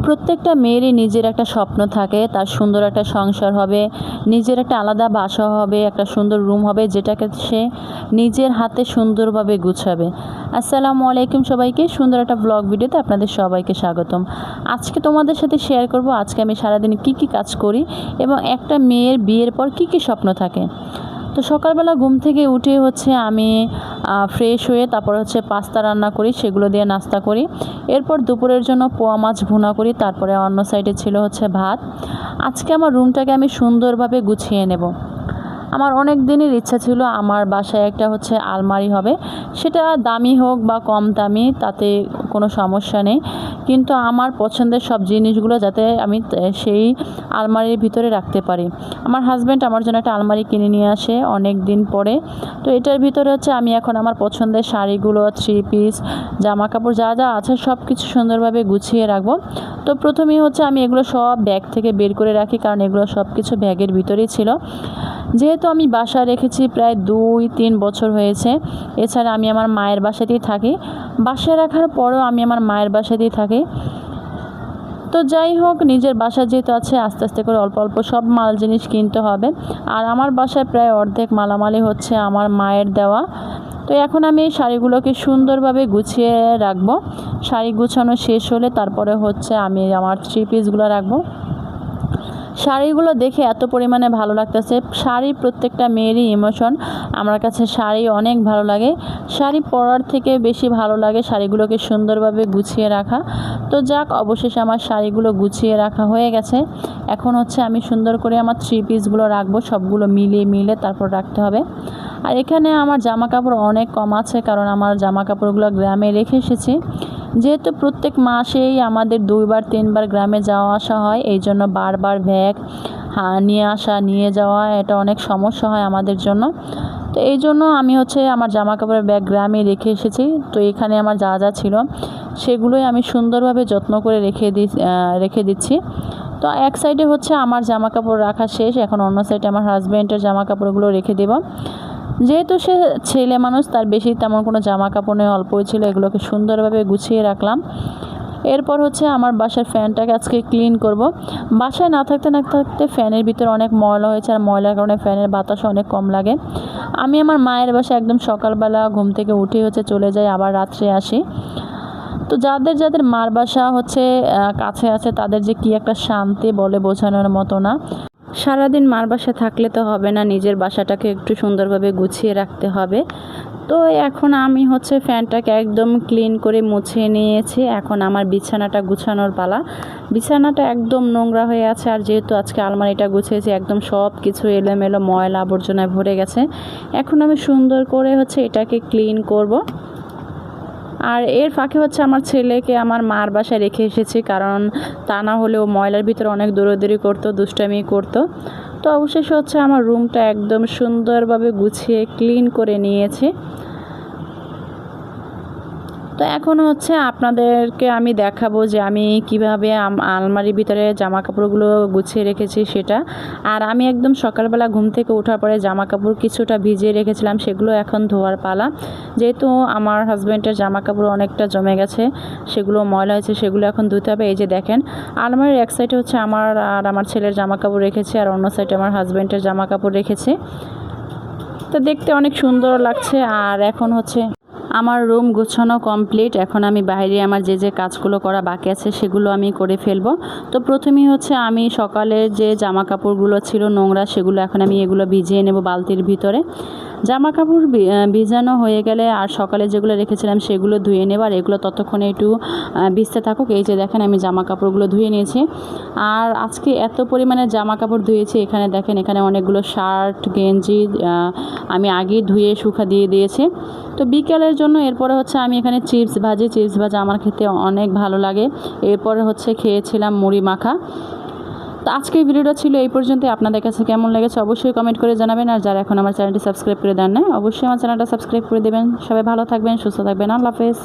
প্রত্যেকটা মেয়েরই নিজের একটা স্বপ্ন থাকে, তার সুন্দর একটা সংসার হবে, নিজের একটা আলাদা বাসা হবে, একটা সুন্দর রুম হবে, যেটাকে সে নিজের হাতে সুন্দরভাবে গুছাবে। আসসালামু আলাইকুম সবাইকে, সুন্দর একটা ব্লগ ভিডিওতে আপনাদের সবাইকে স্বাগতম। আজকে তোমাদের সাথে শেয়ার করব আজকে আমি সারাদিন কি কাজ করি এবং একটা মেয়ের বিয়ের পর কি স্বপ্ন থাকে। তো সকালবেলা ঘুম থেকে উঠে আমি ফ্রেশ হয়ে তারপর পাস্তা রান্না করি, সেগুলো দিয়ে নাস্তা করি। এরপর দুপুরের জন্য পোয়া মাছ ভুনা করি, তারপরে অন্য সাইডে ছিল ভাত। আজকে আমার রুমটাকে আমি সুন্দরভাবে গুছিয়ে নেব। আমার অনেক দিনের ইচ্ছা ছিল আমার বাসায় একটা আলমারি হবে, সেটা দামি হোক বা কম দামি তাতে কোনো সমস্যা নেই, কিন্তু আমার পছন্দের সব জিনিসগুলো যাতে আমি সেই আলমারির ভিতরে রাখতে পারি। আমার হাজব্যান্ড আমার জন্য একটা আলমারি কিনে নিয়ে আসে অনেক দিন পরে। তো এটার ভিতরে আমি এখন আমার পছন্দের শাড়িগুলো, থ্রি পিস, জামা কাপড় যা যা আছে সব কিছু সুন্দরভাবে গুছিয়ে রাখবো। তো প্রথমেই আমি এগুলো সব ব্যাগ থেকে বের করে রাখি, কারণ এগুলো সব কিছু ব্যাগের ভিতরেই ছিল। যেহেতু আমি বাসা রেখেছি প্রায় 2-3 বছর হয়েছে, এছাড়া আমি আমার মায়ের বাসাতেই থাকি। বাসায় রাখার পরেও আমি আমার মায়ের বাসাতেই থাকি। তো যাই হোক, নিজের বাসা যেহেতু আছে, আস্তে আস্তে করে অল্প অল্প সব মাল জিনিস কিনতে হবে। আর আমার বাসায় প্রায় অর্ধেক মালামালি আমার মায়ের দেওয়া। তো এখন আমি এই শাড়িগুলোকে সুন্দরভাবে গুছিয়ে রাখবো। শাড়ি গুছানো শেষ হলে তারপরে আমি আমার থ্রি পিসগুলো রাখবো। শাড়িগুলো দেখে এত পরিমাণে ভালো লাগতেছে। শাড়ি প্রত্যেকটা মেয়েরই ইমোশন। আমার কাছে শাড়ি অনেক ভালো লাগে। শাড়ি পরার থেকে বেশি ভালো লাগে শাড়িগুলোকে সুন্দরভাবে গুছিয়ে রাখা। তো যাক, অবশেষে আমার শাড়িগুলো গুছিয়ে রাখা হয়ে গেছে। এখন আমি সুন্দর করে আমার থ্রি পিসগুলো রাখবো, সবগুলো মিলে তারপর রাখতে হবে। আর এখানে আমার জামা কাপড় অনেক কম আছে, কারণ আমার জামা কাপড়গুলো গ্রামে রেখে এসেছি। যেহেতু প্রত্যেক মাসেই আমাদের 2-3 বার গ্রামে যাওয়া আসা হয়, এই জন্য বারবার ব্যাগ নিয়ে আসা নিয়ে যাওয়া এটা অনেক সমস্যা হয় আমাদের জন্য। তো এই জন্য আমি আমার জামা কাপড়ের ব্যাগ গ্রামে রেখে এসেছি। তো এখানে আমার যা যা ছিল সেগুলোই আমি সুন্দরভাবে যত্ন করে রেখে দিচ্ছি। তো এক সাইডে আমার জামা কাপড় রাখা শেষ, এখন অন্য সাইডে আমার হাজব্যান্ডের জামা কাপড়গুলো রেখে দেব। যেহেতু সে ছেলে মানুষ, তার বেশি তেমন কোনো জামা কাপড় নেই, অল্পই ছিল, এগুলোকে সুন্দরভাবে গুছিয়ে রাখলাম। এরপর আমার বাসার ফ্যানটাকে আজকে ক্লিন করব। বাসায় না থাকতে ফ্যানের ভিতরে অনেক ময়লা হয়েছে, আর ময়লার কারণে ফ্যানের বাতাস অনেক কম লাগে। আমি আমার মায়ের বাসায় একদম সকালবেলা ঘুম থেকে উঠে চলে যাই, আবার রাত্রে আসি। তো যাদের মার বাসা কাছে আছে, তাদের যে কি একটা শান্তি বলে বোঝানোর মতো না। সারাদিন মার বাসা থাকলে তো হবে না, নিজের বাসাটাকে একটু সুন্দরভাবে গুছিয়ে রাখতে হবে। তো এখন আমি ফ্যানটাকে একদম ক্লিন করে মুছে নিয়েছি। এখন আমার বিছানাটা গুছানোর পালা। বিছানাটা একদম নোংরা হয়ে আছে, আর যেহেতু আজকে আলমারিটা গুছিয়েছি, একদম সব কিছু এলোমেলো ময়লা আবর্জনায় ভরে গেছে। এখন আমি সুন্দর করে এটাকে ক্লিন করব। আর এর ফাঁকে আমার ছেলেকে আমার মার বাসায় রেখে এসেছি, কারণ তা না হলেও ময়লার ভিতরে অনেক দৌড়াদৌড়ি করতো, দুষ্টামি করতো। তো অবশেষে আমার রুমটা একদম সুন্দরভাবে গুছিয়ে ক্লিন করে নিয়েছি। তো এখন আপনাদেরকে আমি দেখাবো যে আমি কিভাবে আলমারির ভিতরে জামা কাপড়গুলো গুছিয়ে রেখেছি সেটা। আর আমি একদম সকালবেলা ঘুম থেকে ওঠার পরে জামা কাপড় কিছুটা ভিজিয়ে রেখেছিলাম, সেগুলো এখন ধোয়ার পালা। যেহেতু আমার হাজব্যান্ডের জামা কাপড় অনেকটা জমে গেছে, সেগুলো ময়লা হয়েছে, সেগুলো এখন ধুতে হবে। এই যে দেখেন, আলমারির এক সাইডে আমার আর আমার ছেলের জামা কাপড় রেখেছি, আর অন্য সাইডে আমার হাজব্যান্ডের জামা কাপড় রেখেছি। তো দেখতে অনেক সুন্দর লাগছে। আর এখন আমার রুম গুছানো কমপ্লিট। এখন আমি বাইরে আমার যে কাজগুলো করা বাকি আছে সেগুলো আমি করে ফেলবো। তো প্রথমেই আমি সকালে যে জামা কাপড়গুলো ছিল নোংরা, সেগুলো এখন আমি এগুলো ভিজিয়ে নেব বালতির ভিতরে। জামা কাপড় ভিজানো হয়ে গেলে আর সকালে যেগুলো রেখেছিলাম সেগুলো ধুয়ে নেব, আর এগুলো ততক্ষণে একটু ভিজতে থাকুক। এই যে দেখেন, আমি জামা কাপড়গুলো ধুয়ে নিয়েছি। আর আজকে এত পরিমাণে জামা কাপড় ধুয়েছি, এখানে দেখেন, এখানে অনেকগুলো শার্ট গেঞ্জি আমি আগেই ধুয়ে শুকা দিয়ে দিয়েছি। তো বিকেলের জন্য এরপরে আমি এখানে চিপস ভাজা আমার খেতে অনেক ভালো লাগে। এরপরে খেয়েছিলাম মুড়ি মাখা। তো আজকের ভিডিওটা ছিল এই পর্যন্ত। আপনাদের কাছে কেমন লেগেছে অবশ্যই কমেন্ট করে জানাবেন। আর যারা এখন আমার চ্যানেলটি সাবস্ক্রাইব করে দেন না, অবশ্যই আমার চ্যানেলটা সাবস্ক্রাইব করে দেবেন। সবাই ভালো থাকবেন, সুস্থ থাকবেন। আল্লাহ হাফেজ।